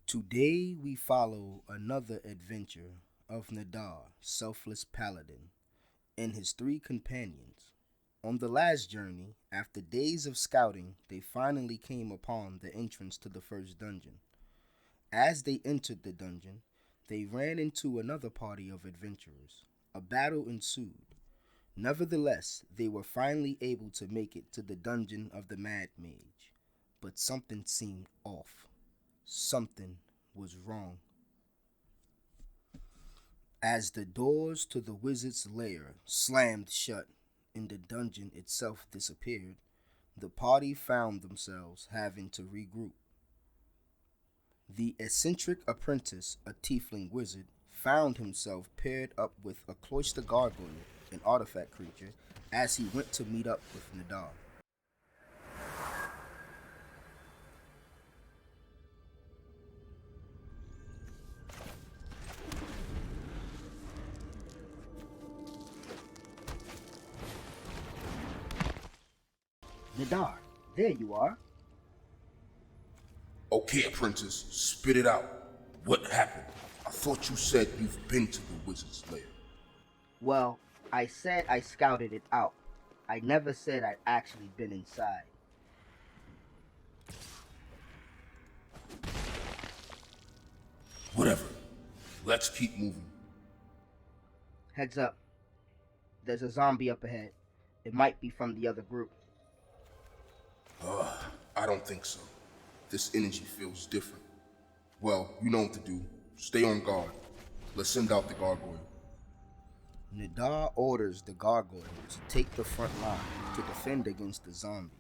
Today we follow another adventure of Nadaar, Selfless Paladin, and his three companions. On the last journey, after days of scouting, they finally came upon the entrance to the first dungeon. As they entered the dungeon, they ran into another party of adventurers. A battle ensued. Nevertheless, they were finally able to make it to the dungeon of the Mad Mage. But something seemed off. Something was wrong. As the doors to the wizard's lair slammed shut and the dungeon itself disappeared, the party found themselves having to regroup. The eccentric apprentice, a tiefling wizard, found himself paired up with a cloister gargoyle, an artifact creature, as he went to meet up with Nadaar. Nadaar, there you are. Okay, apprentice, spit it out. What happened? I thought you said you've been to the wizard's lair. Well, I said I scouted it out. I never said I'd actually been inside. Whatever. Let's keep moving. Heads up. There's a zombie up ahead. It might be from the other group. I don't think so. This energy feels different. Well, you know what to do. Stay on guard. Let's send out the gargoyle. Nadaar orders the gargoyle to take the front line to defend against the zombie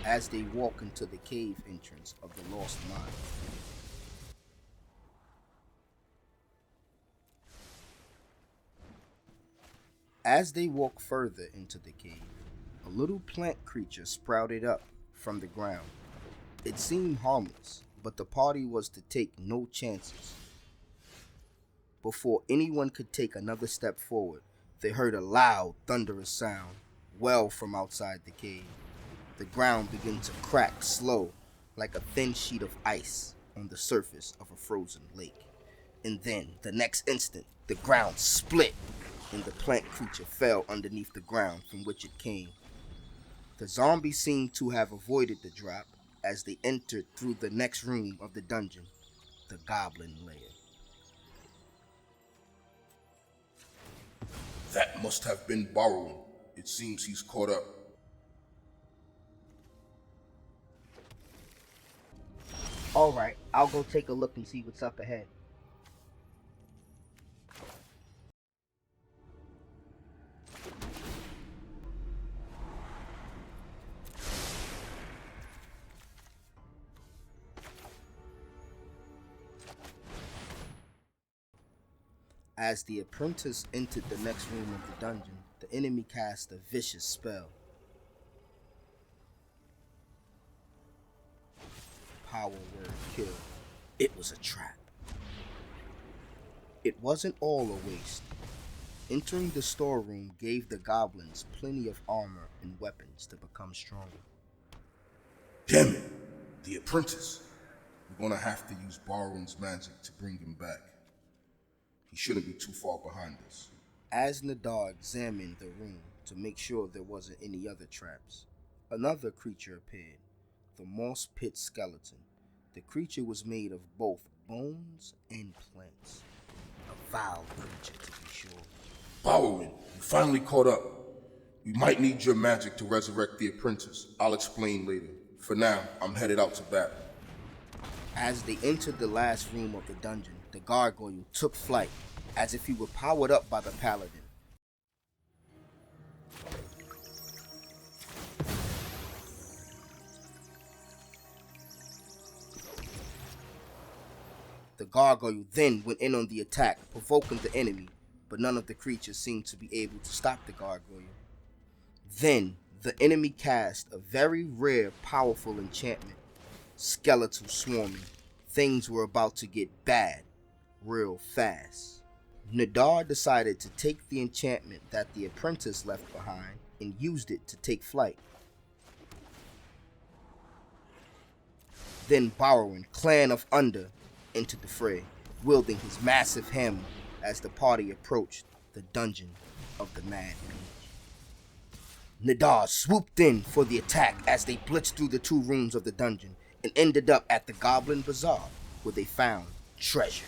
as they walk into the cave entrance of the Lost Mine. As they walk further into the cave, a little plant creature sprouted up from the ground. It seemed harmless, but the party was to take no chances. Before anyone could take another step forward, they heard a loud, thunderous sound well from outside the cave. The ground began to crack slow, like a thin sheet of ice on the surface of a frozen lake. And then, the next instant, the ground split, and the plant creature fell underneath the ground from which it came. The zombie seemed to have avoided the drop as they entered through the next room of the dungeon, the goblin lair. That must have been borrowing. It seems he's caught up. Alright, I'll go take a look and see what's up ahead. As the apprentice entered the next room of the dungeon, the enemy cast a vicious spell. Power word kill. It was a trap. It wasn't all a waste. Entering the storeroom gave the goblins plenty of armor and weapons to become stronger. Damn it! The apprentice. We're gonna have to use Borrowing's magic to bring him back. He shouldn't be too far behind us. As Nadaar examined the room to make sure there wasn't any other traps, another creature appeared, the moss pit skeleton. The creature was made of both bones and plants. A vile creature, to be sure. Borrowing, you finally caught up. We might need your magic to resurrect the apprentice. I'll explain later. For now, I'm headed out to battle. As they entered the last room of the dungeon, the gargoyle took flight, as if he were powered up by the paladin. The gargoyle then went in on the attack, provoking the enemy, but none of the creatures seemed to be able to stop the gargoyle. Then, the enemy cast a very rare, powerful enchantment, Skeletal Swarming. Things were about to get bad, real fast. Nadaar decided to take the enchantment that the apprentice left behind and used it to take flight. Then Borrowing, Clan of Under, entered the fray, wielding his massive hammer as the party approached the dungeon of the Mad Mage. Nadaar swooped in for the attack as they blitzed through the 2 rooms of the dungeon and ended up at the Goblin Bazaar, where they found treasure.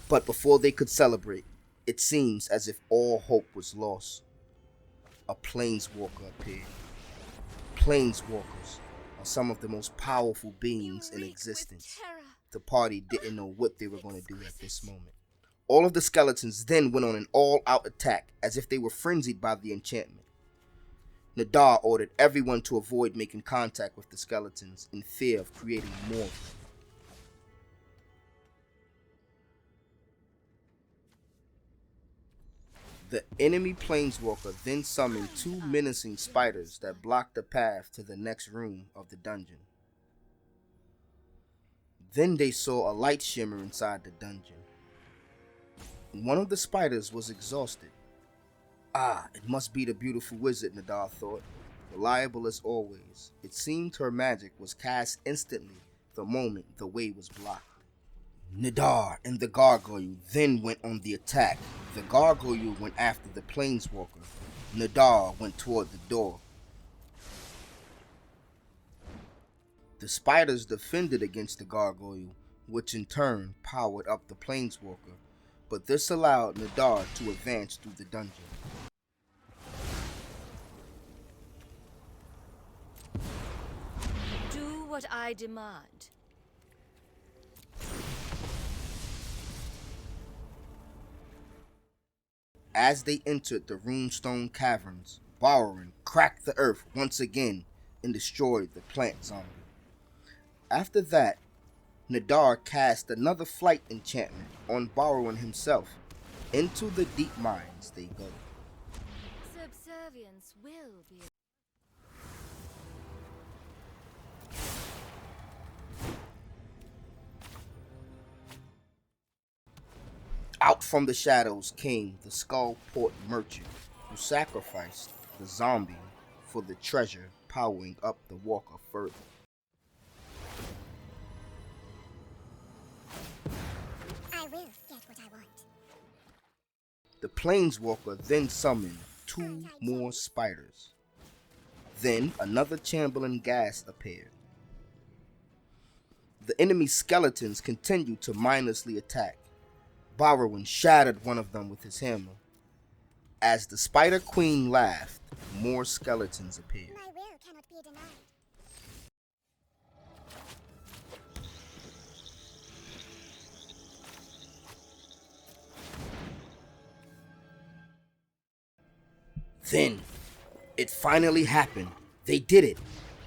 But before they could celebrate, it seems as if all hope was lost. A planeswalker appeared. Planeswalkers are some of the most powerful beings in existence. The party didn't know what they were going to do at this moment. All of the skeletons then went on an all-out attack as if they were frenzied by the enchantment. Nadaar ordered everyone to avoid making contact with the skeletons in fear of creating more of them. The enemy planeswalker then summoned 2 menacing spiders that blocked the path to the next room of the dungeon. Then they saw a light shimmer inside the dungeon. One of the spiders was exhausted. It must be the beautiful wizard, Nadaar thought. Reliable as always, it seemed her magic was cast instantly the moment the way was blocked. Nadaar and the gargoyle then went on the attack. The gargoyle went after the planeswalker. Nadaar went toward the door. The spiders defended against the gargoyle, which in turn powered up the planeswalker, but this allowed Nadaar to advance through the dungeon. Do what I demand. As they entered the runestone caverns, Borrowing cracked the earth once again and destroyed the plant zombie. After that, Nadaar cast another flight enchantment on Borrowing himself. Into the deep mines they go. Subservience will be. Out from the shadows came the Skullport merchant, who sacrificed the zombie for the treasure, powering up the walker further. I will get what I want. The planeswalker then summoned 2 more spiders. Then another Chamberlain ghast appeared. The enemy skeletons continued to mindlessly attack. Borrowing shattered one of them with his hammer. As the Spider Queen laughed, more skeletons appeared. My will cannot be denied. Then, it finally happened. They did it.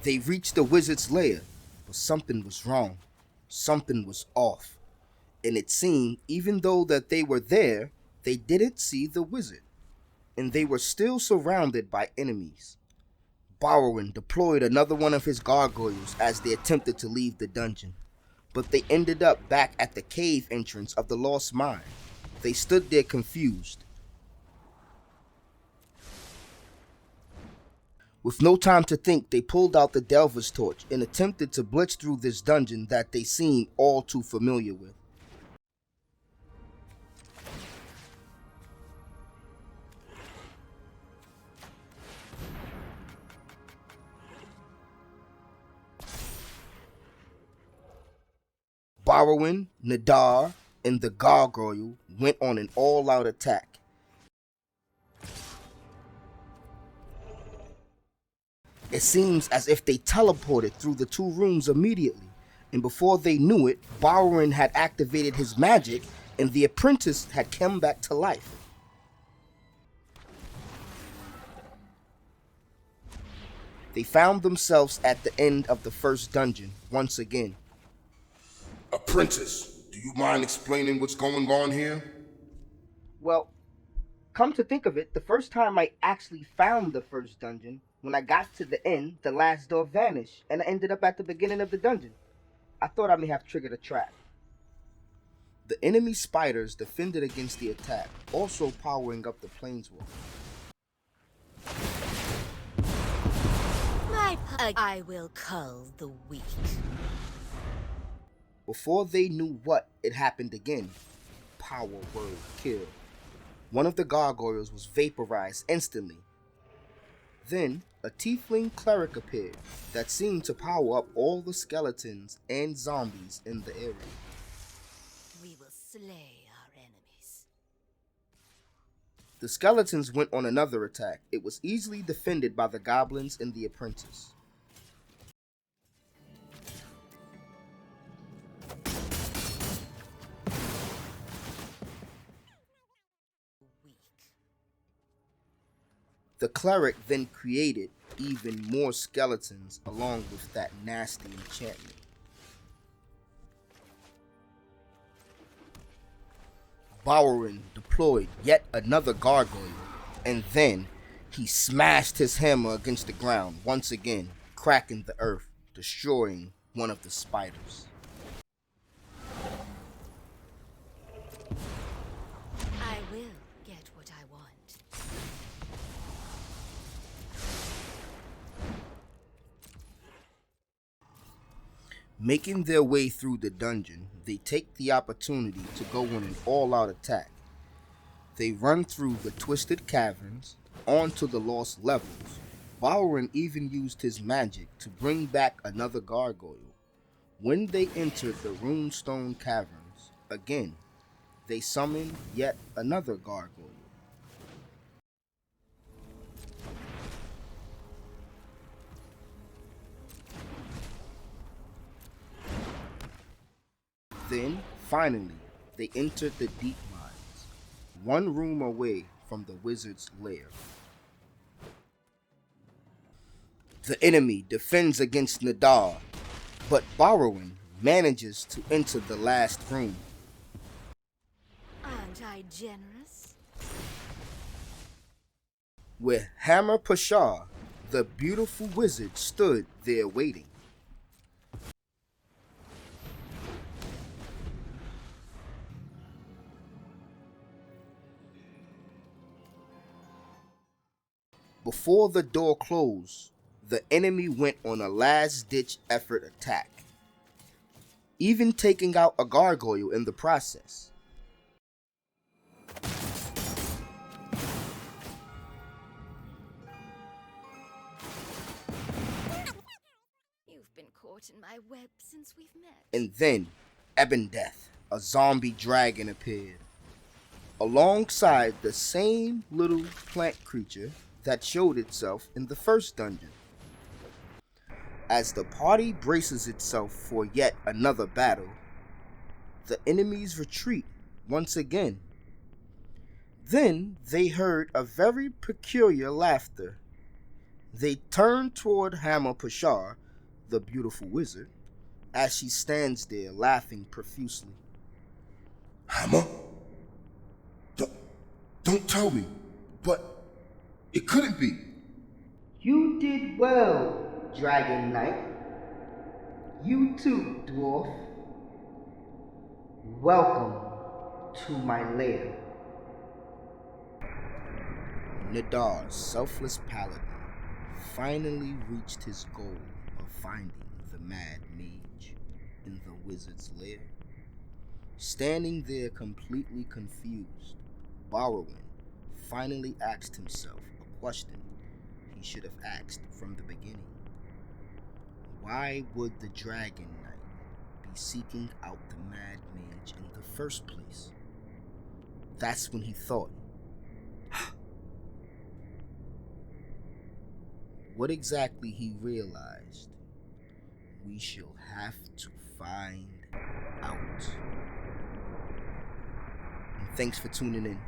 They reached the wizard's lair, but something was wrong. Something was off. And it seemed, even though that they were there, they didn't see the wizard. And they were still surrounded by enemies. Borrowing deployed another one of his gargoyles as they attempted to leave the dungeon. But they ended up back at the cave entrance of the Lost Mine. They stood there confused. With no time to think, they pulled out the Delver's torch and attempted to blitz through this dungeon that they seemed all too familiar with. Borrowing, Nadaar, and the gargoyle went on an all-out attack. It seems as if they teleported through the 2 rooms immediately, and before they knew it, Borrowing had activated his magic and the apprentice had come back to life. They found themselves at the end of the first dungeon once again. Apprentice, do you mind explaining what's going on here? Well, come to think of it, the first time I actually found the first dungeon, when I got to the end, the last door vanished, and I ended up at the beginning of the dungeon. I thought I may have triggered a trap. The enemy spiders defended against the attack, also powering up the planeswalker. I will cull the weak. Before they knew what, it happened again. Power word kill. One of the gargoyles was vaporized instantly. Then, a tiefling cleric appeared that seemed to power up all the skeletons and zombies in the area. We will slay our enemies. The skeletons went on another attack. It was easily defended by the goblins and the apprentice. Weak. The cleric then created even more skeletons along with that nasty enchantment. Bowrin deployed yet another gargoyle, and then he smashed his hammer against the ground once again, cracking the earth, destroying one of the spiders. I will get what I want. Making their way through the dungeon, they take the opportunity to go on an all-out attack. They run through the twisted caverns, onto the lost levels. Bowrin even used his magic to bring back another gargoyle. When they entered the runestone caverns, again, they summoned yet another gargoyle. Then, finally, they entered the deep mines, one room away from the wizard's lair. The enemy defends against Nadaar, but Bowrin manages to enter the last room. Aren't I generous? Where Hammer Pashar, the beautiful wizard, stood there waiting. Before the door closed, the enemy went on a last-ditch effort attack, even taking out a gargoyle in the process. You've been caught in my web since we've met. And then, Ebondeath, a zombie dragon, appeared, alongside the same little plant creature that showed itself in the first dungeon. As the party braces itself for yet another battle, the enemies retreat once again. Then they heard a very peculiar laughter. They turned toward Hammer Pashar, the beautiful wizard, as she stands there laughing profusely. Hammer? Don't tell me, but it couldn't be. You did well, Dragon Knight. You too, dwarf. Welcome to my lair. Nadaar, Selfless Paladin, finally reached his goal of finding the Mad Mage in the wizard's lair. Standing there completely confused, Bowrin finally asked himself a question he should have asked from the beginning. Why would the Dragon Knight be seeking out the Mad Mage in the first place? That's when he thought, what exactly he realized, we shall have to find out. And thanks for tuning in.